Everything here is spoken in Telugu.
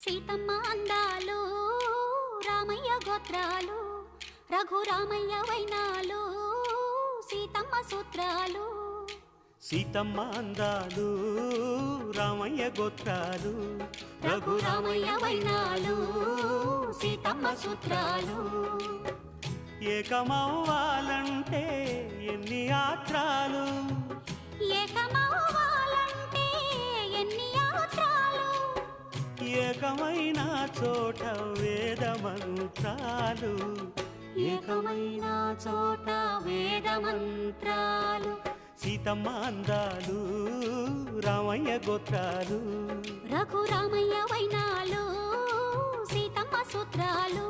సీతమ్మ అందాలు రామయ్య గోత్రాలు రఘురామయ్య వైనాలు సీతమ్మ సూత్రాలు సీతమ్మ అందాలు రామయ్య గోత్రాలు రఘురామయ్య వైనాలు సీతమ్మ సూత్రాలు ఏకమవ్వాలంటే ఎన్ని యాత్రాలు ఏకమవ్వాలంటే ఎన్ని యాత్రాలు ఏకమైన చోట వేద మంత్రాలు ఏకమైన చోట వేద మంత్రాలు సీతమ్మ అందాలు రామయ్య గోత్రాలు రఘురామయ్య వైనాలు సీతమ్మ సూత్రాలు